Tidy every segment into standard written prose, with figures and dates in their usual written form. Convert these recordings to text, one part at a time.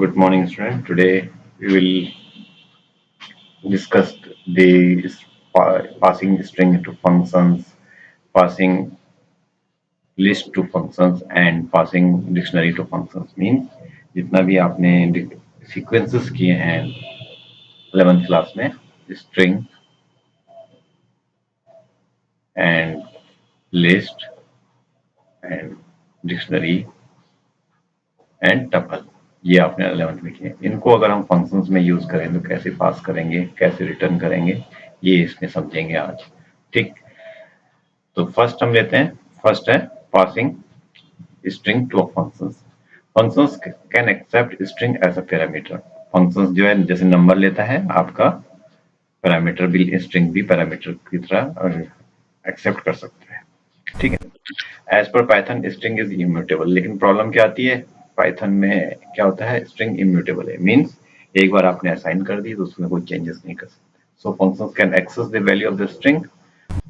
Good morning, student. Today we will discuss the passing string to functions, passing list to functions, and passing dictionary to functions. Means जितना भी आपने sequences किए हैं 11th class में, string and list and dictionary and tuple, ये आपने 11th में किए। इनको अगर हम फंक्शंस में यूज करें तो कैसे पास करेंगे, कैसे रिटर्न करेंगे, ये इसमें समझेंगे आज। ठीक, तो फर्स्ट हम लेते हैं। फर्स्ट है passing string to functions. Functions can accept string as a parameter. Functions जो है जैसे नंबर लेता है आपका, पैरामीटर भी, स्ट्रिंग भी पैरामीटर की तरह एक्सेप्ट कर सकता है। ठीक है। As per Python string is immutable. लेकिन प्रॉब्लम क्या आती है पाइथन में, क्या होता है स्ट्रिंग इम्यूटेबल है, मींस एक बार आपने असाइन कर दी तो उसमें कोई चेंजेस नहीं कर सकते। So functions can access the value of the string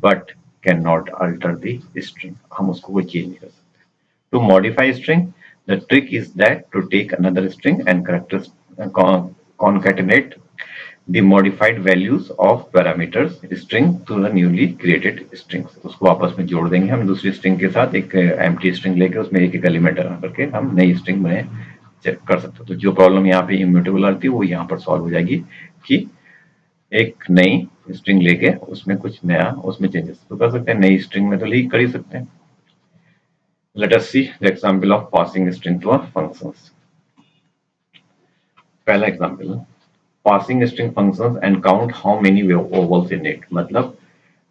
but can not alter the string. हम उसको कोई चेंज नहीं कर सकते। To modify string, the trick is that to take another string and concatenate the modified values of parameters string to the newly created strings। उसको आपस में जोड़ देंगे हम दूसरी string के साथ, एक empty string लेके उसमें एक एक एलिमेंट डाल करके हम नई string में चेक कर सकते हो। तो जो प्रॉब्लम यहाँ पे इम्यूटेबल आती है वो यहाँ पर सॉल्व हो जाएगी कि एक नई स्ट्रिंग लेके उसमें कुछ नया, उसमें चेंजेस तो कर सकते हैं, नई स्ट्रिंग में तो लीक कर ही सकते हैं। Let us see the example of passing string to a functions. पहला example, passing string functions and count how many vowels in it. मतलब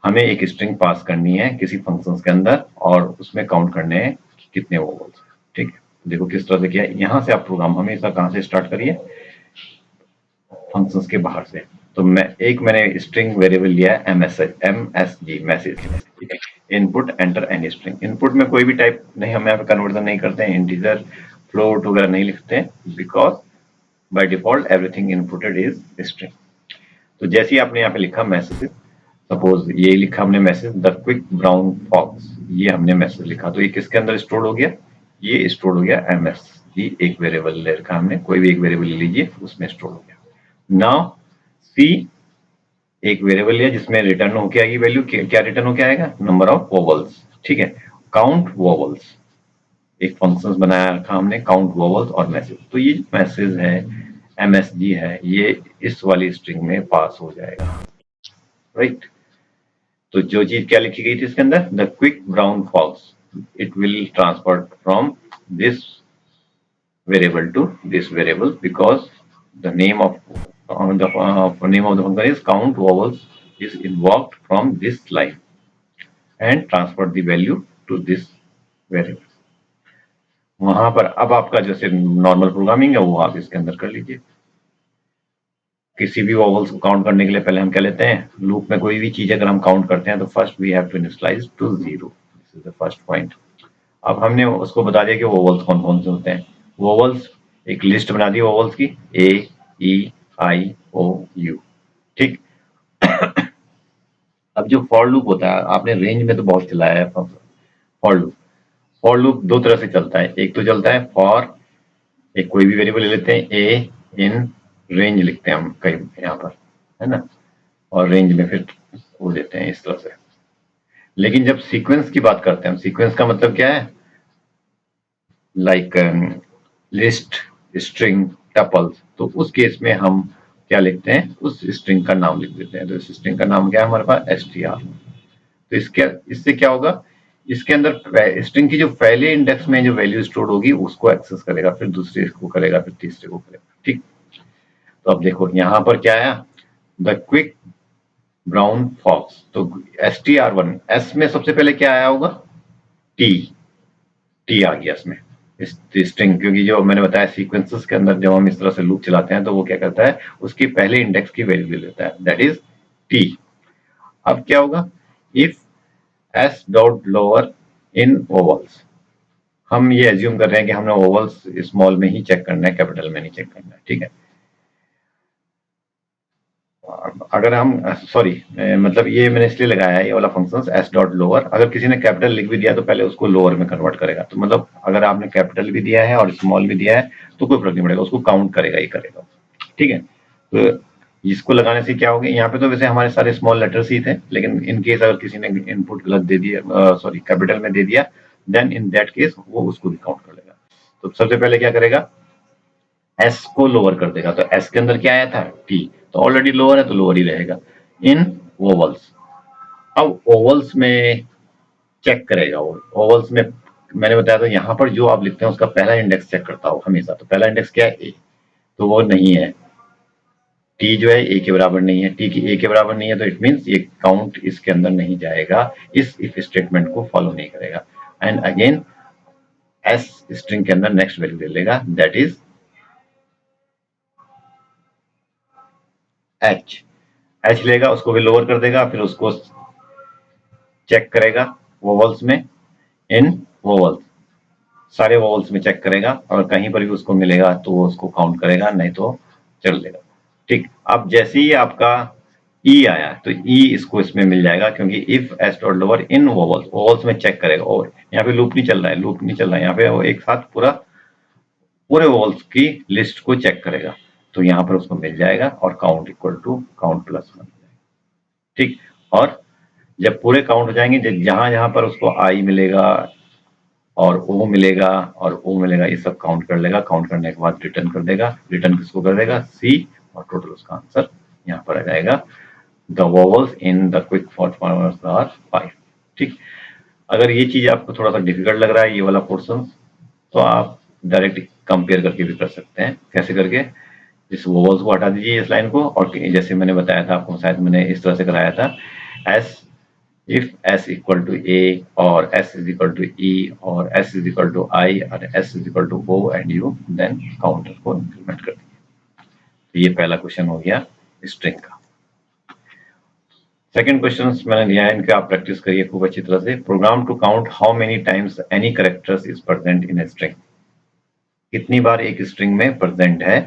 हमें एक स्ट्रिंग पास करनी है किसी फंक्शंस के अंदर और उसमें काउंट करने हैं कि कितने वोवल्स। ठीक है, देखो किस तरह से किया। यहाँ से आप प्रोग्राम हमेशा कहाँ से स्टार्ट करिए, फंक्शंस के बाहर से। तो मैंने स्ट्रिंग वेरिएबल लिया है MSG मैसेज। ठीक है, input enter any string. Input में कोई भी टाइप नहीं, हम यहाँ पे कन्वर्जन नहीं करते हैं, इंटीजर फ्लोट वगैरह नहीं लिखते हैं, because by default everything inputted is string. तो जैसे ही आपने यहाँ पे लिखा मैसेज, सपोज ये लिखा हमने message the quick brown fox, ये हमने मैसेज लिखा, तो ये किसके अंदर स्टोर हो गया, ये स्टोर हो गया MSG, एक वेरिएबल ले रखा हमने, कोई भी एक वेरिएबल ले लीजिए उसमें स्टोर हो गया। नाउ सी एक वेरिएबल लिया जिसमें रिटर्न होके आएगी वैल्यू, क्या रिटर्न होके आएगा, नंबर ऑफ वोवल्स। ठीक है, काउंट वोवल्स, एक फंक्शंस बनाया रखा हमने काउंट वोवल्स और मैसेज। तो ये मैसेज है MSG है, ये इस वाली स्ट्रिंग में पास हो जाएगा। राइट, तो जो चीज क्या लिखी गई थी इसके अंदर, the quick brown fox, it will transfer from this variable to this variable because the name of the name of the function is count vowels is invoked from this line and transfer the value to this variable। वहां पर अब आपका जैसे normal programming है वो आप इसके अंदर कर लीजिए। किसी भी वॉवल्स को काउंट करने के लिए पहले हम क्या लेते हैं, लूप में कोई भी चीज अगर हम काउंट करते हैं तो first we have to initialise to 0। This is the first point. अब हमने उसको बता दिया कि वोवल्स कौन कौन से होते हैं। वोवल्स एक लिस्ट बना दी वोवल्स की, A E I O U। ठीक, अब जो फॉर लूप होता है, आपने रेंज में तो बहुत चलाया है फॉर लूप। फॉर लूप दो तरह से चलता है, एक तो चलता है फॉर, एक कोई भी वेरिएबल ले लेते हैं, ए इन रेंज लिखते हैं हम कहीं यहाँ पर, है ना, और रेंज में फिर वो देते हैं इस तरह से। लेकिन जब सीक्वेंस की बात करते हैं हम, सीक्वेंस का मतलब क्या है, लाइक लिस्ट, स्ट्रिंग, टपल्स, तो उस केस में हम क्या लिखते हैं, उस स्ट्रिंग का नाम लिख देते हैं। तो इस स्ट्रिंग का नाम क्या है हमारे पास, str। तो इससे क्या होगा, इसके अंदर स्ट्रिंग की जो पहले इंडेक्स में जो वैल्यू स्टोर होगी उसको एक्सेस करेगा, फिर दूसरे को करेगा, फिर तीसरे को करेगा। ठीक, तो अब देखो यहाँ पर क्या आया, द क्विक ब्राउन फॉक्स। तो str1, एस में सबसे पहले क्या आया होगा, टी आ गया इसमें, इस स्ट्रिंग, क्योंकि जो मैंने बताया सीक्वेंसेस के अंदर जब हम इस तरह से लूप चलाते हैं तो वो क्या करता है, उसकी पहले इंडेक्स की वैल्यू लेता है, दैट इज टी। अब क्या होगा, if S dot lower in vowels, हम ये एज्यूम कर रहे हैं कि हमने ओवल्स स्मॉल में ही चेक करना है, कैपिटल में नहीं चेक करना है। ठीक है, अगर हम सॉरी मतलब ये मैंने इसलिए लगाया है ये वाला फंक्शन एस डॉट लोअर, अगर किसी ने कैपिटल लिख भी दिया तो पहले उसको लोअर में कन्वर्ट करेगा। तो मतलब अगर आपने कैपिटल भी दिया है और स्मॉल भी दिया है तो कोई फर्क नहीं पड़ेगा, उसको काउंट करेगा ही करेगा। ठीक है, तो इसको लगाने से क्या हो गया, यहाँ पे तो वैसे हमारे सारे स्मॉल लेटर्स ही थे, लेकिन इन केस अगर किसी ने इनपुट गलत दे दिया, सॉरी कैपिटल में दे दिया, देन इन दैट केस वो उसको भी काउंट कर लेगा। तो सबसे पहले क्या करेगा, एस को लोअर कर देगा। तो एस के अंदर क्या आया था, टी, तो ऑलरेडी लोअर है तो लोअर ही रहेगा। इन वोवल्स, अब ओवल्स में चेक करेगा। वो ओवल्स में मैंने बताया था यहाँ पर जो आप लिखते हैं उसका पहला इंडेक्स चेक करता हो हमेशा। तो पहला इंडेक्स क्या है, ए, तो वो नहीं है, टी जो है ए के बराबर नहीं है, टी की ए के बराबर नहीं है, तो इट मीन्स ये काउंट इसके अंदर नहीं जाएगा, इस इफ स्टेटमेंट को फॉलो नहीं करेगा। एंड अगेन एस स्ट्रिंग के अंदर नेक्स्ट वैल्यू ले लेगा, दैट इज एच। एच लेगा, उसको भी लोअर कर देगा, फिर उसको चेक करेगा वोवल्स में, इन वोवल्स, सारे वोवल्स में चेक करेगा, और कहीं पर भी उसको मिलेगा तो वो उसको काउंट करेगा, नहीं तो चल देगा। ठीक, अब जैसे ही आपका ई आया तो ई इसको इसमें मिल जाएगा, क्योंकि if S dot lower in vowels, vowels में चेक करेगा। और यहाँ पे लूप नहीं चल रहा है, लूप नहीं चल रहा है, यहाँ पे वो एक साथ पूरे वोवल्स की लिस्ट को चेक करेगा, तो यहाँ पर उसको मिल जाएगा, और count equal to count plus 1। ठीक, और जब पूरे काउंट हो जाएंगे, जहां जहां पर उसको आई मिलेगा और ओ मिलेगा और ओ मिलेगा, ये सब काउंट कर लेगा। काउंट करने के बाद रिटर्न कर देगा। रिटर्न किसको कर देगा, सी, और टोटल उसका आंसर यहाँ पर आ जाएगा। The vowels in the quick formers are 5। ठीक, अगर ये चीज आपको थोड़ा सा डिफिकल्ट लग रहा है ये वाला पोर्शन, तो आप डायरेक्ट कंपेयर करके भी कर सकते हैं। कैसे करके, इस वोवल्स को हटा दीजिए इस लाइन को, और जैसे मैंने बताया था आपको, शायद मैंने इस तरह से कराया था, S if s equal to a or s is equal to e or s is equal to I और s is equal to o and u, then counter को इंक्रीमेंट कर दीजिए। तो ये पहला क्वेश्चन हो गया स्ट्रिंग का। सेकंड क्वेश्चन मैंने लिया है, इनके आप प्रैक्टिस करिए खूब अच्छी तरह से। Program to count how many times any characters is present in a string, कितनी बार एक स्ट्रिंग में प्रेजेंट है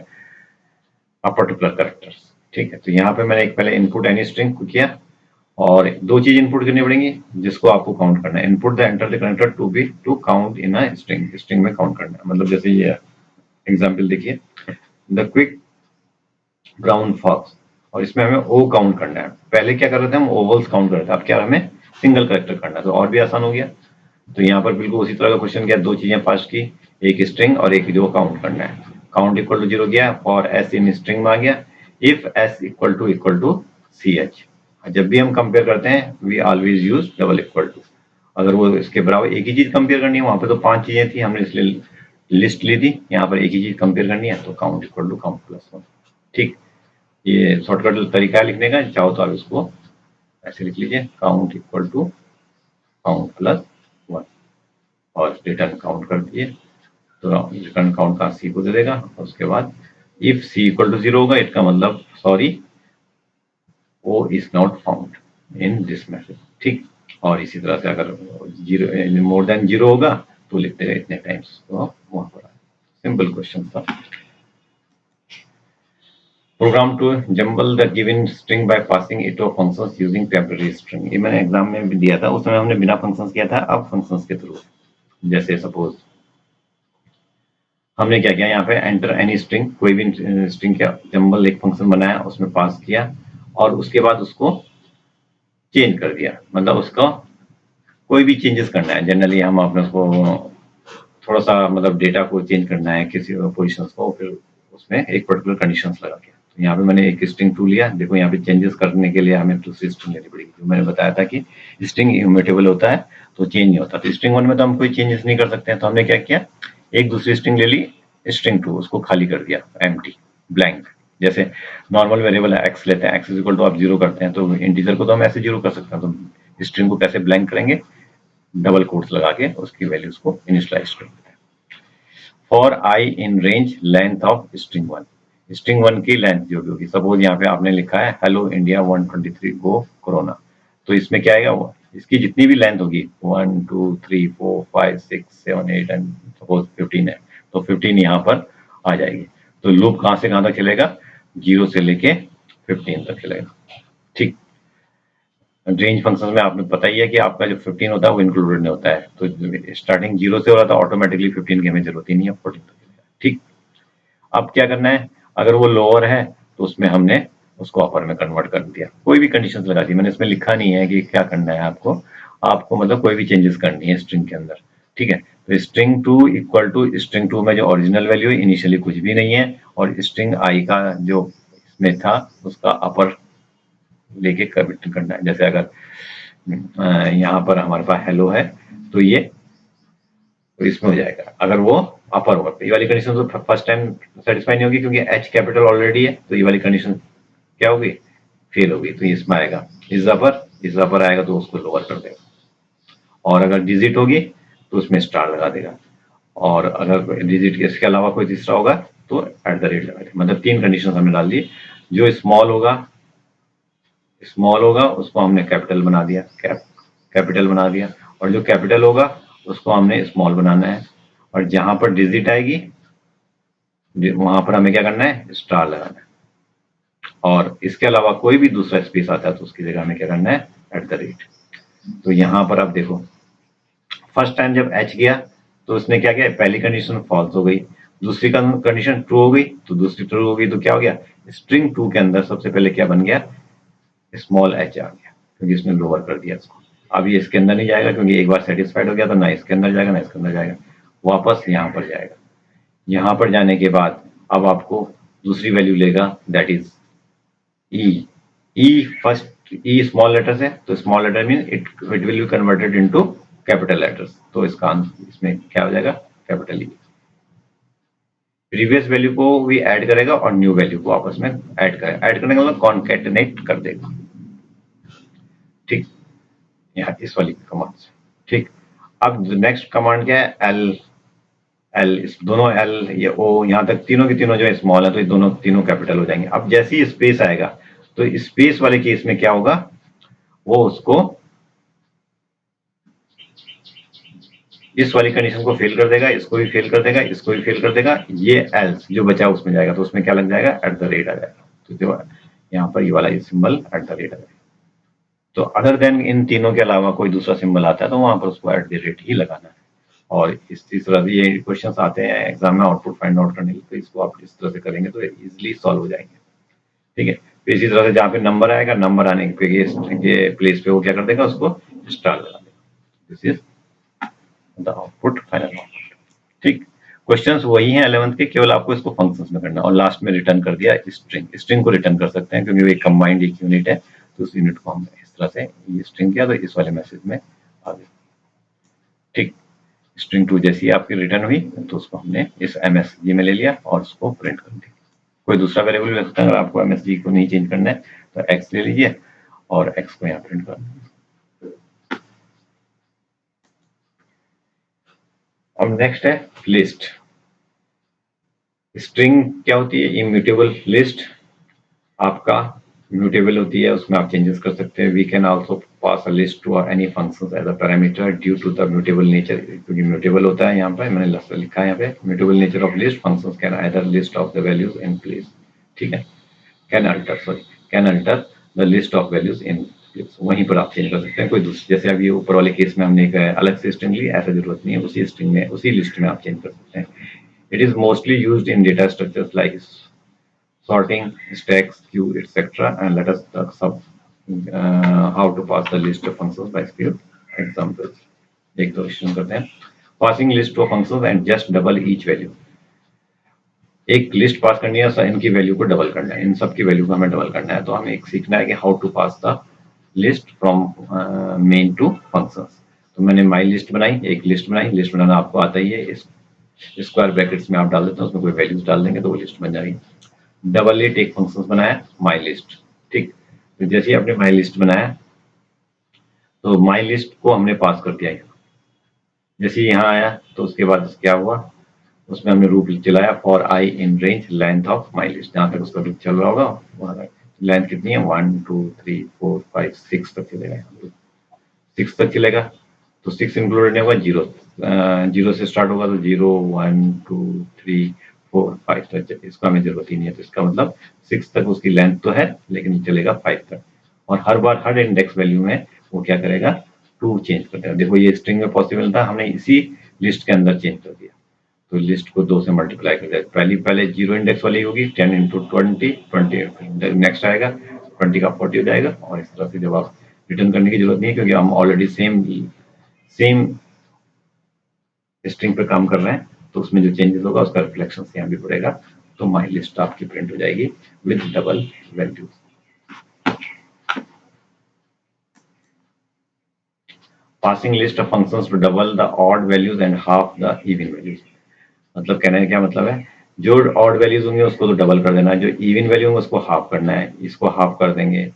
अ पर्टिकुलर कैरेक्टर्स। ठीक है, तो यहाँ पे मैंने एक पहले इनपुट एनी स्ट्रिंग को किया, और दो चीज इनपुट करनी पड़ेंगी जिसको आपको काउंट करना है। Input the enter the connector to be to count in a string, string में काउंट करना है। मतलब जैसे ये एग्जांपल देखिए, द क्विक ब्राउन फॉक्स, और इसमें हमें ओ काउंट करना है। पहले क्या कर रहे थे हम, ओवल्स काउंट कर रहे थे, अब क्या हमें सिंगल करेक्टर करना है, तो और भी आसान हो गया। तो यहाँ पर बिल्कुल उसी तरह का क्वेश्चन किया, दो चीजें पास की, एक स्ट्रिंग और एक जो काउंट करना है। काउंट इक्वल टू 0 गया, और एस इन स्ट्रिंग में आ गया, if S equal to C H. जब भी हम कंपेयर करते हैं we always use double equal to. अगर वो इसके बराबर एक ही चीज कंपेयर करनी है, वहां पे तो 5 चीजें थी, हमने इसलिए लिस्ट ली थी, यहाँ पर एक ही चीज कंपेयर करनी है, तो count equal to count plus 1। ठीक, ये शॉर्टकट तरीका है लिखने का, चाहो तो आप इसको ऐसे लिख लीजिए, count equal to count plus 1, और रिटर्न काउंट कर दिए, तो रिटर्न काउंट का सी को दे देगा। उसके बाद इफ सी इक्वल टू 0 होगा, इसका मतलब sorry O is not found in this message. ठीक, और इसी तरह से अगर 0 मोर देन 0 होगा तो लिख देगा इतने टाइम्स, तो वहां पर सिंपल क्वेश्चन था। Program to jumble the given string by passing it to functions using temporary string, ये मैंने एग्जाम में भी दिया था, उस समय हमने बिना फंक्शंस किया था, अब फंक्शंस के थ्रू। जैसे सपोज हमने क्या किया, यहाँ पे एंटर एनी स्ट्रिंग, कोई भी स्ट्रिंग का जंबल एक फंक्शन बनाया, उसमें पास किया, और उसके बाद उसको चेंज कर दिया। मतलब उसका कोई भी चेंजेस करना है, जनरली हम अपने उसको थोड़ा सा मतलब डेटा को चेंज करना है किसी पोजिशन को, फिर उसमें एक पर्टिकुलर कंडीशंस लगा के, तो यहाँ पे मैंने एक स्ट्रिंग टू लिया। देखो यहाँ पे चेंजेस करने के लिए हमें दूसरी स्ट्रिंग लेनी पड़ेगी, जो मैंने बताया था कि स्ट्रिंग इम्यूटेबल होता है तो चेंज नहीं होता। तो स्ट्रिंग 1 में तो हम कोई चेंजेस नहीं कर सकते हैं, तो हमने क्या किया, एक दूसरी स्ट्रिंग ले ली, स्ट्रिंग 2, उसको खाली कर दिया, एम्प्टी, ब्लैंक। जैसे नॉर्मल वेरिएबल है एक्स लेते हैं, एक्स इज इक्वल टू आप 0 करते हैं, तो इंटीजर को तो हम ऐसे 0 कर सकते हैं, तो स्ट्रिंग को कैसे ब्लैंक करेंगे, डबल कोट्स लगा के उसकी वैल्यूज को इनिशियलाइज कर देते हैं। For I in range length of string 1, string 1 की लेंथ जो भी होगी, सपोज यहाँ पे आपने लिखा है हेलो इंडिया 123 गो कोरोना, तो इसमें क्या आएगा, वो इसकी जितनी भी लेंथ होगी 1 2 3 4 5 6 7 8 एंड सपोज 15 है, तो 15 यहाँ पर आ जाएगी। तो लूप कहाँ से कहाँ तक चलेगा, 0 से लेके 15 तक चलेगा। ठीक, रेंज फंक्शन में आपने पता ही है कि आपका जो 15 होता है वो इंक्लूडेड नहीं होता है, तो स्टार्टिंग 0 से हो रहा था, ऑटोमेटिकली 15 की हमें जरूरत ही नहीं है, 14 तक चलेगा। ठीक, अब क्या करना है, अगर वो लोअर है तो उसमें हमने उसको अपर में कन्वर्ट कर दिया, कोई भी कंडीशन लगा दी, मैंने इसमें लिखा नहीं है कि क्या करना है आपको, आपको मतलब कोई भी चेंजेस करनी है स्ट्रिंग के अंदर। ठीक है, तो स्ट्रिंग 2 इक्वल टू स्ट्रिंग 2 में जो ओरिजिनल वैल्यू है इनिशियली कुछ भी नहीं है, और स्ट्रिंग आई का जो इसमें था उसका अपर लेके कमिट करना है। जैसे अगर यहाँ पर हमारे पास हेलो है तो ये तो इसमें हो जाएगा, अगर वो अपर होगा तो ये वाली कंडीशन तो फर्स्ट टाइम सेटिस्फाई नहीं होगी क्योंकि एच कैपिटल ऑलरेडी है, तो ये वाली कंडीशन क्या होगी, फेल होगी, तो इसमें आएगा इस अपर आएगा तो उसको लोअर कर देगा, और अगर डिजिट होगी तो उसमें स्टार लगा देगा, और अगर डिजिट के इसके अलावा कोई तीसरा होगा तो एट द रेट लगा देगा। मतलब 3 कंडीशन हमने डाल दी, जो स्मॉल होगा उसको हमने कैपिटल बना दिया, कैपिटल बना दिया, और जो कैपिटल होगा उसको हमने स्मॉल बनाना है, और जहां पर डिजिट आएगी वहां पर हमें क्या करना है, स्टार लगाना है, और इसके अलावा कोई भी दूसरा स्पेस आता है तो उसकी जगह हमें क्या करना है, एट द रेट। तो यहां पर आप देखो फर्स्ट टाइम जब एच गया तो उसने क्या किया, पहली कंडीशन फॉल्स हो गई, दूसरी कंडीशन ट्रू हो गई, तो दूसरी ट्रू हो गई तो क्या हो गया, स्ट्रिंग 2 के अंदर सबसे पहले क्या बन गया, स्मॉल एच आ गया, क्योंकि इसने लोअर कर दिया इसको। अब ये इसके अंदर नहीं जाएगा क्योंकि एक बार सेटिस्फाइड हो गया तो ना इसके अंदर जाएगा ना इसके अंदर जाएगा, वापस यहाँ पर जाएगा। यहाँ पर जाने के बाद अब आपको दूसरी वैल्यू लेगा, that is E. E first E small letters है तो small letter mean it will be converted into capital letters, तो इसका इसमें क्या हो जाएगा, कैपिटल ई। प्रीवियस वैल्यू को भी ऐड करेगा और न्यू वैल्यू को आपस में ऐड करेगा, ऐड करने का मतलब कॉन्केटनेट कर देगा। ठीक, यहाँ इस वाली कमांड से। ठीक, अब नेक्स्ट कमांड क्या है, एल। एल, इस दोनों एल ये ओ यहाँ तक तीनों के तीनों जो है स्मॉल है तो ये दोनों तीनों कैपिटल हो जाएंगे। अब जैसे ही स्पेस आएगा तो स्पेस वाले केस में क्या होगा, वो उसको इस वाली कंडीशन को फेल कर देगा, इसको भी फेल कर देगा, इसको भी फेल कर देगा, ये एल्स जो बचा उसमें जाएगा, तो उसमें क्या लग जाएगा, एट द रेट आ जाएगा, तो जो यहाँ पर ये वाला ये सिंबल एट द रेट आ जाएगा। तो अदर देन इन तीनों के अलावा कोई दूसरा सिंबल आता है तो वहां पर उसको एट द रेट ही लगाना है। और इस तरह से ये क्वेश्चंस आते हैं एग्जाम में आउटपुट फाइंड आउट करने के लिए, तो इसको आप इस तरह से करेंगे तो इजिली सॉल्व हो जाएंगे। ठीक है, तो इसी तरह से जहाँ पे नंबर आएगा, नंबर आने पे ये प्लेस पे वो क्या कर देगा, उसको स्टार लगा देगा। This is the output, final output. ठीक, क्वेश्चंस वही हैं 11th के, केवल आपको इसको फंक्शंस में करना है, और लास्ट में रिटर्न कर दिया स्ट्रिंग। स्ट्रिंग को रिटर्न कर सकते हैं क्योंकि वो एक कंबाइंड एक यूनिट है, तो उस यूनिट को हम इस तरह से ये स्ट्रिंग किया तो इस वाले मैसेज में आ गया। ठीक, स्ट्रिंग 2 जैसी आपकी रिटर्न हुई तो उसको हमने इस MSG में ले लिया और उसको प्रिंट कर दिया। कोई दूसरा वेरिएबल ले सकता है, अगर आपको MSG को नहीं चेंज करना है तो x ले लीजिए और x को यहाँ प्रिंट कर दीजिए। अब नेक्स्ट है लिस्ट। स्ट्रिंग क्या होती है, इम्यूटेबल। लिस्ट आपका म्यूटेबल होती है, उसमें आप चेंजेस कर सकते हैं। We can also pass a list to any functions as a parameter due to the mutable nature, क्योंकि म्यूटेबल होता है, यहाँ पे मैंने लिखा है यहाँ पे mutable nature of list functions can either list of the values in place. ठीक है, can alter the list of values in place, वहीं पर आप चेंज कर सकते हैं कोई दूसरी, जैसे अभी ऊपर वाले केस में हमने एक अलग से स्ट्रिंग ली, ऐसा जरूरत नहीं है, उसी स्ट्रिंग में उसी लिस्ट में आप चेंज कर सकते हैं। It is mostly used in data structures like sorting, stacks, queue, etc. And let us talk how to pass the list of functions by few examples. एक दो शुरू करते हैं। Passing list of functions and just double each value. एक list पास करनी है, इनकी value को डबल करना है, इन सब की वैल्यू को हमें डबल करना है, तो हमें एक सीखना है कि how to pass the list from main to functions. तो मैंने माई लिस्ट बनाई, एक लिस्ट बनाई, लिस्ट बनाना आपको आता ही है, इस स्क्वायर ब्रैकेट्स में आप डाल देते हैं, उसमें कोई वैल्यूज डाल देंगे तो वो लिस्ट बन जाएगी। डबल लिट एक फंक्शन बनाया, माई लिस्ट। ठीक, तो जैसे ही आपने माई लिस्ट बनाया तो माई लिस्ट को हमने पास कर दिया, जैसे यहाँ आया तो उसके बाद क्या हुआ, उसमें हमने रूप चलाया for I in range length of my list, जहां तक उसका रूप चल रहा होगा वहां तक लेंथ कितनी है, 1 2 3 4 5 6 तक चलेगा, 6 तक चलेगा, तो 6 इंक्लूडेड नहीं होगा, जीरो से स्टार्ट होगा, तो 0 1 2 3 4 5 तक, इसका हमें जरूरत ही नहीं है, तो इसका मतलब 6 तक उसकी लेंथ तो है लेकिन चलेगा 5 तक। और हर बार हर इंडेक्स वैल्यू में वो क्या करेगा, 2 चेंज कर देगा। देखो ये स्ट्रिंग में पॉसिबल था, हमने इसी लिस्ट के अंदर चेंज कर दिया, तो लिस्ट को 2 से मल्टीप्लाई कर दिया। पहले 0 इंडेक्स वाली होगी 10 इंटू 20 नेक्स्ट आएगा 20 का 40 हो जाएगा, और इस तरह से जब आप रिटर्न करने की जरूरत नहीं है क्योंकि हम ऑलरेडी सेम स्ट्रिंग पे काम कर रहे हैं, तो उसमें जो चेंजेस होगा उसका रिफ्लेक्शन यहाँ भी पड़ेगा। तो माई लिस्ट आपकी प्रिंट हो जाएगी with double value. Passing list of functions to double the odd values and half the even values. मतलब कहने का क्या मतलब है, जो ऑड वैल्यूज होंगे उसको तो डबल कर देना है, जो इवन वैल्यू होंगे उसको हाफ करना है। इसको हाफ कर देंगे,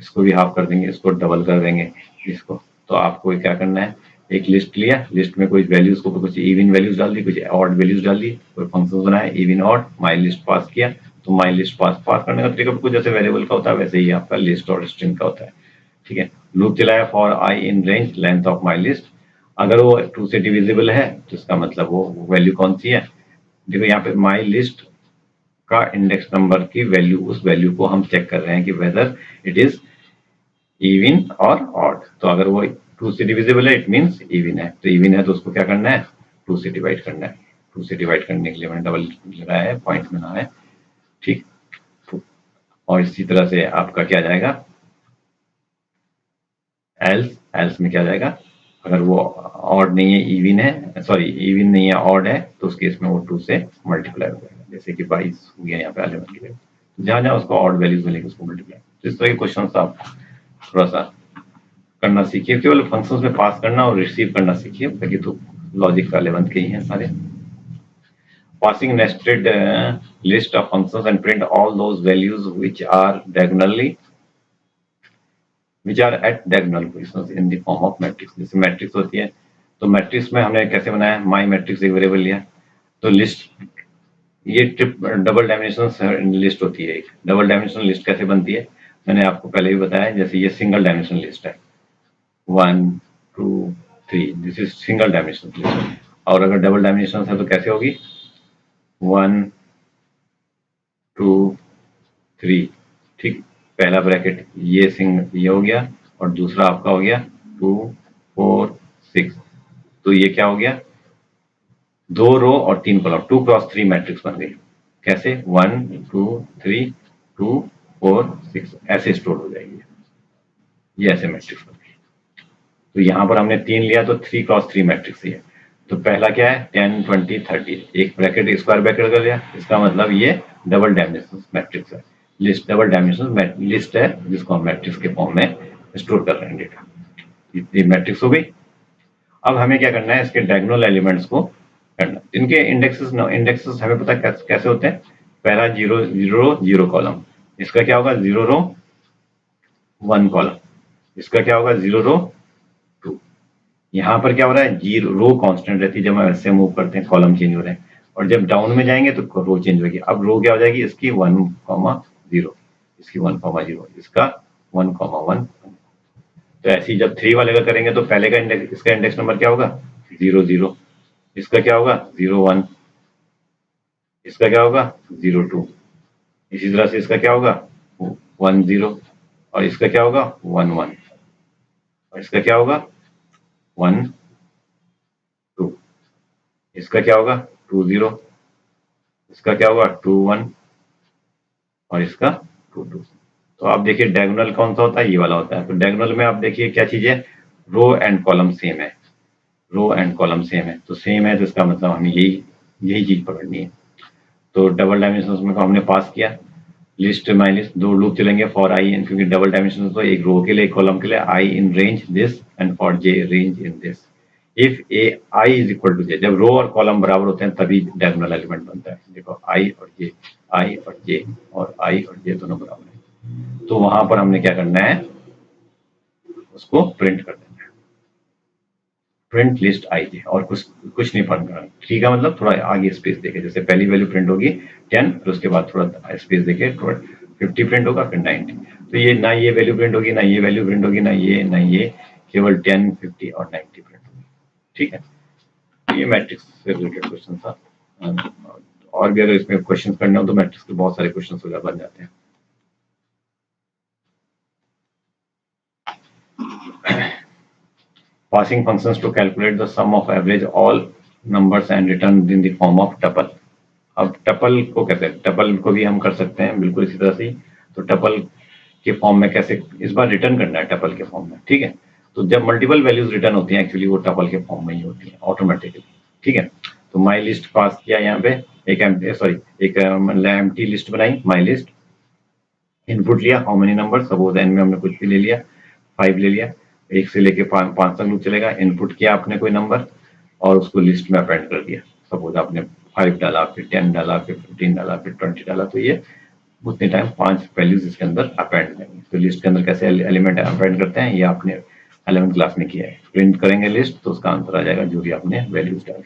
इसको भी हाफ कर देंगे, इसको डबल कर देंगे इसको। तो आपको क्या करना है, एक लिस्ट लिया, लिस्ट में कोई वैल्यूज को कुछ इवन वैल्यूज डाल दी, कुछ ऑड वैल्यूज डाल दी, कोई फंक्शन बनाया इवन ऑड, माई लिस्ट पास किया। तो माई लिस्ट पास करने का तरीका कुछ जैसे वेरिएबल का होता है वैसे ही आपका लिस्ट और स्ट्रिंग का होता है। ठीक है, लूप चलाया for I in range length of my list. अगर वो 2 से डिविजिबल है तो इसका मतलब वो वैल्यू कौन सी है, देखो यहाँ पे माई लिस्ट का इंडेक्स नंबर की वैल्यू, उस वैल्यू को हम चेक कर रहे हैं कि वेदर इट इज इवन और ऑड। तो अगर वो 2 से डिविजिबल है इट मींस इवन है, तो इवन है तो उसको क्या करना है, 2 से डिवाइड करना है। 2 से डिवाइड करने के लिए मैंने डबल लगाया है, पॉइंट में ना है, ठीक। और इसी तरह से आपका क्या जाएगा, एल्स में क्या जाएगा, अगर वो ऑड नहीं है इवन है, सॉरी इवन नहीं है ऑड है, तो उस केस में वो 2 से मल्टीप्लाई हो जाएगा। जैसे कि 22 हो गया यहाँ पे 11 की वैल्यू, जहां जहां उसको ऑड वैल्यूज मिलेगी उसको मल्टीप्लाई। तो इस तरह के क्वेश्चन आप थोड़ा सा करना सीखिए, केवल फंक्शंस में पास करना और रिसीव करना सीखिए, बाकी तो लॉजिक का लेवल के ही हैं सारे। Passing nested list of functions and print all those values which are at diagonal positions in the form of matrix। जैसे मैट्रिक्स होती है, तो मैट्रिक्स में हमने कैसे बनाया, माई मैट्रिक्स एक वेरिएबल लिया, तो लिस्ट ये डबल डायमेंशनल लिस्ट होती है। एक डबल डायमेंशनल लिस्ट कैसे बनती है, मैंने आपको पहले भी बताया, जैसे ये सिंगल डायमेंशनल लिस्ट है 1 2 3, this is single dimensional list. और अगर डबल डायमेंशनल है तो कैसे होगी, 1 2 3, ठीक। पहला ब्रैकेट ये हो गया, और दूसरा आपका हो गया 2 4 6। तो ये क्या हो गया, 2 रो और 3 कॉलम, 2 क्रॉस 3 मैट्रिक्स बन गई। कैसे, 1 2 3 2 4 6 ऐसे स्टोर हो जाएगी, ये ऐसे मैट्रिक्स बन गई। तो यहाँ पर हमने 3 लिया तो 3 क्रॉस 3 मैट्रिक्स है। तो पहला क्या है 10 20 30, एक ब्रैकेट स्क्वायर ब्रैकेट कर लिया, इसका मतलब ये डबल डायमेंशनल मैट्रिक्स है, लिस्ट डबल डायमेंशनल लिस्ट है जिसको हम मैट्रिक्स के फॉर्म में स्टोर कर रहे हैं डेटा। ये मैट्रिक्स हो गई। अब हमें क्या करना है, इसके डायगोनल एलिमेंट्स को करना। इनके इंडेक्सेस हमें पता कैसे होते हैं, पहला 0 कॉलम, इसका क्या होगा 0 रो 1 कॉलम, इसका क्या होगा 0 रो 2। यहाँ पर क्या हो रहा है, जीरो रो कांस्टेंट रहती है, जब हम ऐसे मूव करते हैं कॉलम चेंज हो रहे हैं, और जब डाउन में जाएंगे तो रो चेंज होगी। अब रो क्या हो जाएगी, इसकी 1,0, इसकी 1,0, इसका 1,1। तो ऐसे ही जब 3 वाले का करेंगे तो पहले का इंडेक्स, इसका इंडेक्स नंबर क्या होगा 0 0, इसका क्या होगा 0 1, इसका क्या होगा 0 2, इसी तरह से इसका क्या होगा 1 0, और इसका क्या होगा 1 1, और इसका क्या होगा 1 2, इसका क्या होगा 2 0, इसका क्या होगा 2 1, और इसका 2 2। तो आप देखिए डायगोनल कौन सा होता है, ये वाला होता है। तो डायगोनल में आप देखिए क्या चीज है, रो एंड कॉलम सेम है, रो एंड कॉलम सेम है, तो सेम है तो इसका मतलब हमें यही चीज पकड़नी है। तो डबल डायमेंशन में हमने पास किया, लिस्ट माई लिस्ट, 2 लूप चलेंगे फॉर आई इन, क्योंकि डबल डायमेंशन तो एक रो के लिए एक कॉलम के लिए, i in range this and for j range in this. If a i is equal to j, जब रो और कॉलम बराबर होते हैं तभी डायगोनल एलिमेंट बनता है। देखो आई और जे, आई और जे, और आई और जे दोनों बराबर है, तो वहां पर हमने क्या करना है, उसको प्रिंट कर देना है, प्रिंट लिस्ट आई जे, और कुछ नहीं पढ़ना। ठीक है, मतलब थोड़ा आगे स्पेस देके, जैसे पहली वैल्यू प्रिंट होगी 10, फिर उसके बाद थोड़ा स्पेस देके 50 प्रिंट होगा, फिर 90। तो ये ना ये वैल्यू प्रिंट होगी, ना ये वैल्यू प्रिंट होगी, ना ये, केवल 10 50 और 90 प्रिंट होगी। ठीक है, तो ये मैट्रिक्स से रिलेटेड क्वेश्चन था। और भी अगर इसमें क्वेश्चन करने हो तो मैट्रिक्स के बहुत सारे क्वेश्चन हो बन जाते हैं। Passing functions to calculate the sum of average all numbers and return in the form of tuple। अब टपल को कहते हैं, टपल को भी हम कर सकते हैं बिल्कुल इसी तरह से। तो टपल के फॉर्म में कैसे इस बार रिटर्न करना है टपल के फॉर्म में, ठीक है। तो जब मल्टीपल वैल्यूज रिटर्न होती हैं एक्चुअली वो टपल के फॉर्म में ही होती हैं ऑटोमेटिकली, ठीक है। तो माई लिस्ट पास किया यहाँ पे एक एम्प्टी लिस्ट बनाई माई लिस्ट, इनपुट लिया how many number, suppose N में हमने कुछ भी ले लिया 5 ले लिया, 1 से लेके 5 तक लूप चलेगा। इनपुट किया आपने कोई नंबर और उसको लिस्ट में अपेंड कर दिया, सपोज आपने 5 डाला, फिर 10 डाला, फिर 15 डाला, फिर 20 डाला, तो ये उतने टाइम 5 वैल्यूज इसके अंदर अपेंड करेंगे। तो लिस्ट के अंदर कैसे एलिमेंट अपेंड करते हैं ये आपने 11th क्लास में किया है। प्रिंट करेंगे लिस्ट तो उसका आंसर आ जाएगा जो भी आपने वैल्यूज डाली।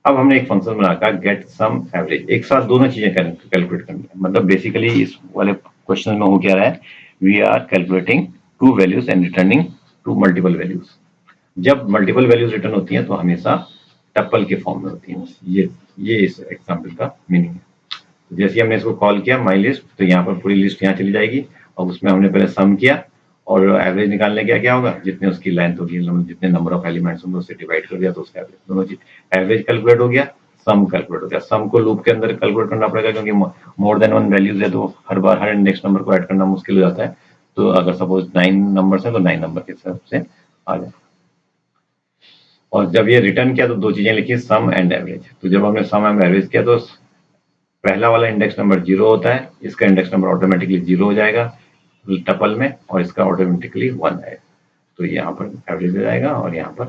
अब हमने एक फंक्शन बनाकर गेट सम एवरेज, एक साथ दोनों चीजें कैलकुलेट करनी है। मतलब बेसिकली इस वाले क्वेश्चन में हो क्या रहा है, we are calculating two values and returning to multiple values. जब मल्टीपल वैल्यूज रिटर्न होती हैं तो हमेशा टप्पल के फॉर्म में होती हैं। ये इस एग्जाम्पल का मीनिंग है। जैसे हमने इसको कॉल किया माई लिस्ट, तो यहाँ पर पूरी लिस्ट यहाँ चली जाएगी और उसमें हमने पहले सम किया और एवरेज निकालने का क्या होगा, जितने उसकी लेंथ होगी, जितने नंबर ऑफ एलिमेंट्स होंगे उससे डिवाइड कर दिया तो उसका एवरेज, दोनों चीज एवरेज कैलकुलेट हो गया, सम कैलकुलेट हो गया। सम को लूप के अंदर कैलकुलेट करना पड़ेगा क्योंकि मोर देन 1 वैल्यूज है तो हर बार हर इंडेक्स नंबर को ऐड करना मुश्किल हो जाता है। तो अगर सपोज 9 नंबर्स है तो 9 नंबर के हिसाब से आ जाए। और जब ये रिटर्न किया तो दो चीजें लिखी, सम एंड एवरेज। तो जब हमने सम एंड एवरेज किया तो पहला वाला इंडेक्स नंबर 0 होता है, इसका इंडेक्स नंबर ऑटोमेटिकली 0 हो जाएगा टपल में और इसका ऑटोमेटिकली 1 आएगा। तो यहाँ पर एवरेज हो जाएगा और यहाँ पर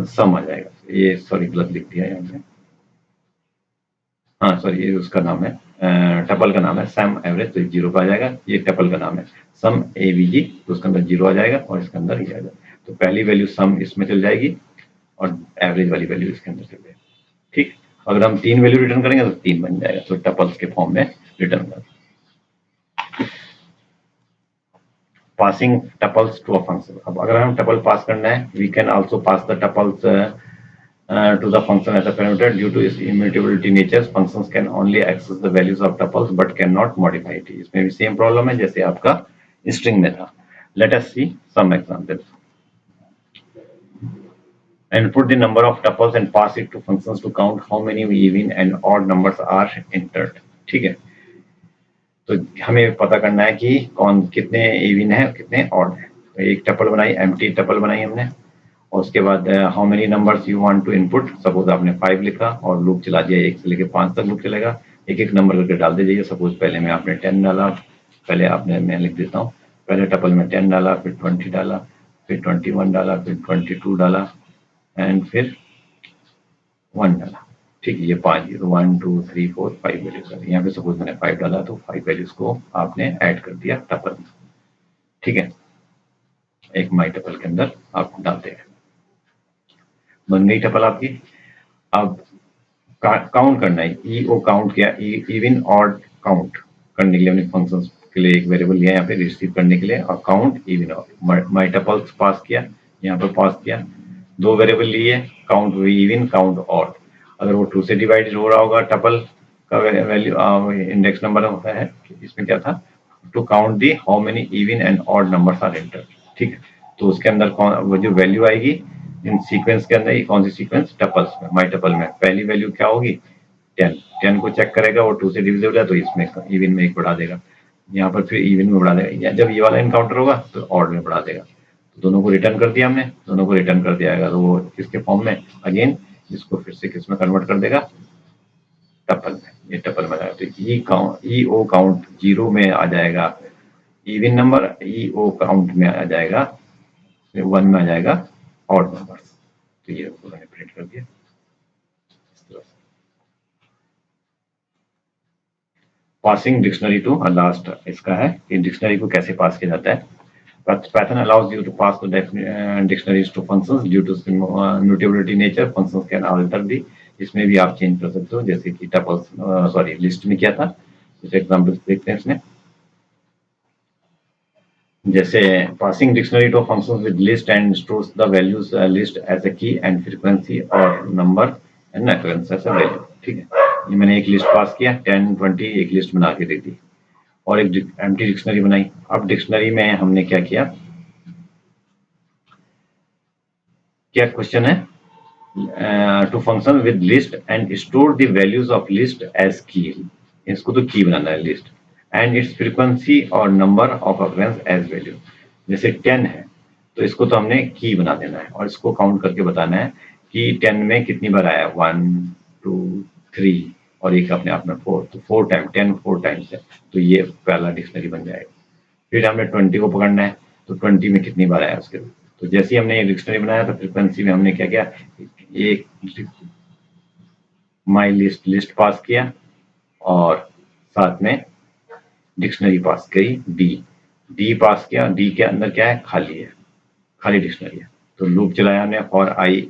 सम आ जाएगा। ये सॉरी गलत लिख दिया यहाँ पे, हाँ सॉरी ये उसका नाम है टपल का नाम है सम एवरेज, तो 0 पर आ जाएगा। ये टपल का नाम है सम एवीजी, तो उसके अंदर 0 आ जाएगा और इसके अंदर ये आ जाएगा। तो पहली वैल्यू सम इसमें चल जाएगी और एवरेज वाली वैल्यू इसके अंदर चल जाएगी, ठीक। अगर हम 3 वैल्यू रिटर्न करेंगे तो 3 बन जाएगा, तो टपल्स के फॉर्म में रिटर्न कर। Passing tuples to a function. अब अगर हम टपल पास करना है, we can also pass the tuples to the function as a parameter. Due to its immutability nature, functions can only access the values of tuples but cannot modify it। इसमें भी same problem है जैसे आपका string में था। Let us see some examples। Input the number of tuples and pass it to functions to count how many even and odd numbers are entered। ठीक है, तो हमें पता करना है कि कौन कितने इवन है कितने ऑड है। तो एक टपल बनाई, एम्प्टी टपल बनाई हमने और उसके बाद how many numbers you want to input, suppose आपने 5 लिखा और लूप चला दिया 1 से लेके 5 तक लूप चलेगा, एक एक नंबर करके डालते जाइए। सपोज पहले में आपने 10 डाला, पहले आपने मैं लिख देता हूँ, पहले टपल में 10 डाला, फिर 20 डाला, फिर 21 डाला, फिर 22 डाला एंड फिर 1 डाला, ठीक है। ये 5 1 2 3 4 5 वैल्यूज है। यहाँ पे सपोज मैंने 5 डाला तो 5 वैल्यूज को आपने ऐड कर दिया टपल में, ठीक है। एक माई टपल के अंदर आप डालते हैं, बन गई टपल आपकी। अब काउंट करना है, ईओ काउंट किया, इवन ऑड काउंट करने के लिए हमने फंक्शंस के लिए एक वेरिएबल लिया यहाँ पे रिसीव करने के लिए, और काउंट इवन ऑड माई टपल्स पास किया, यहाँ पर पास किया। दो वेरिएबल लिए, काउंट इवन काउंट ऑड। अगर वो 2 से डिवाइड हो रहा होगा टपल का वैल्यू इंडेक्स नंबर होता है, इसमें क्या था to count the how many even and odd numbers are entered, ठीक है। तो उसके अंदर वो जो वैल्यू आएगी इन सीक्वेंस के अंदर, ये कौन सी सीक्वेंस, टपल्स में, माई टपल में पहली वैल्यू क्या होगी 10, 10 को चेक करेगा वो 2 से डिविजिबल है तो इसमें इवन में 1 बढ़ा देगा, यहाँ पर फिर इवन में बढ़ा देगा, जब ये वाला इनकाउंटर होगा तो ऑड में बढ़ा देगा। तो दोनों को रिटर्न कर दिया हमने, दोनों को रिटर्न कर दिया जाएगा तो वो किसके फॉर्म में, अगेन इसको फिर से किस में कन्वर्ट कर देगा, टपल में। ये टपल में आएगा तो ई ओ काउंट 0 में आ जाएगा इवन नंबर, ई ओ काउंट में आ जाएगा 1 में आ जाएगा ऑड नंबर। तो ये मैंने प्रिंट कर दिया। पासिंग डिक्शनरी टू लास्ट इसका है कि डिक्शनरी को कैसे पास किया जाता है। Python allows you to pass the dictionaries to functions due to mutability nature। functions can alter the, इसमें भी आप चेंज कर सकते हो जैसे कि टपल्स सॉरी लिस्ट में किया था। जैसे एग्जांपल्स देखते हैं इसमें, जैसे passing dictionary to functions with list and stores the values list as a key and frequency और number N occurrence as a value. ठीक है, ये मैंने एक लिस्ट पास किया 10 20 एक लिस्ट बना के दे दी और एक एम्प्टी डिक्शनरी बनाई। अब डिक्शनरी में हमने क्या किया, क्या क्वेश्चन है, to function with list and store the values of list as key. इसको तो की बनाना है लिस्ट एंड इट्स फ्रीक्वेंसी और number of occurrence as value. जैसे 10 है तो इसको तो हमने की बना देना है और इसको काउंट करके बताना है कि 10 में कितनी बार आया, 1 2 3 और एक अपने आप में 4, तो 4 टाइम 10 4 टाइम्स है, तो ये पहला डिक्शनरी बन जाएगा। फिर हमने 20 को पकड़ना है तो 20 में कितनी बार आया उसके, तो जैसे ही हमने ये डिक्शनरी बनाया तो फ्रीक्वेंसी में हमने क्या किया, एक माई लिस्ट लिस्ट पास किया और साथ में डिक्शनरी पास करी डी, डी पास किया, डी के अंदर क्या है, खाली है, खाली डिक्शनरी है। तो लूप चलाया हमने फॉर आई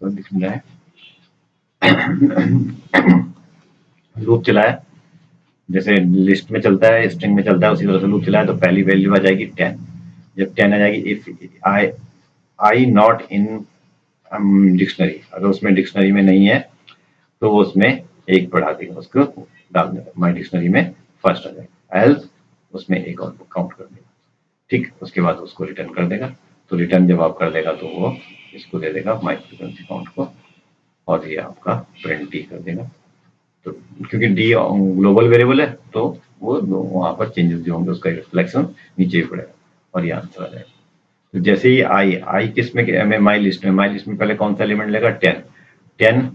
दिखना है लूप चलाया जैसे लिस्ट में चलता है स्ट्रिंग में चलता है उसी तरह से लूप चलाया, तो पहली वैल्यू आ जाएगी 10। जब 10 आ जाएगी, if I not in dictionary, अगर उसमें डिक्शनरी में नहीं है तो वो उसमें एक बढ़ा देगा, उसको डाल देगा माई डिक्शनरी में फर्स्ट आ जाएगा, एल्स उसमें एक और काउंट कर देगा। ठीक, उसके बाद उसको रिटर्न कर देगा, तो रिटर्न जब आप कर देगा तो वो इसको दे देगा माई फ्रीक्वेंसी काउंट को और ये आपका प्रिंट डी कर देगा। तो क्योंकि डी ग्लोबल वेरिएबल है तो वो वहां पर चेंजेस जो होंगे उसका रिफ्लेक्शन नीचे ही पड़ेगा और ये आंसर आ जाएगा। तो जैसे ही आई किस में माई लिस्ट में पहले कौन सा एलिमेंट लेगा, 10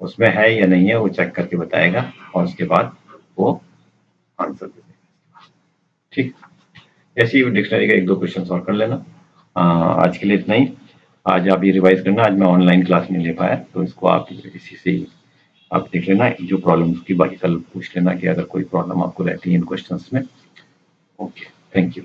उसमें है या नहीं है वो चेक करके बताएगा और उसके बाद वो आंसर दे देगा। ठीक, ऐसी डिक्शनरी का एक दो क्वेश्चन सॉल्व कर लेना। आज के लिए इतना ही। आज आप ये रिवाइज करना, आज मैं ऑनलाइन क्लास नहीं ले पाया तो इसको आप इसी से ही आप देख लेना, जो प्रॉब्लम की बाकी कल पूछ लेना कि अगर कोई प्रॉब्लम आपको रहती है इन क्वेश्चंस में। Okay, thank you.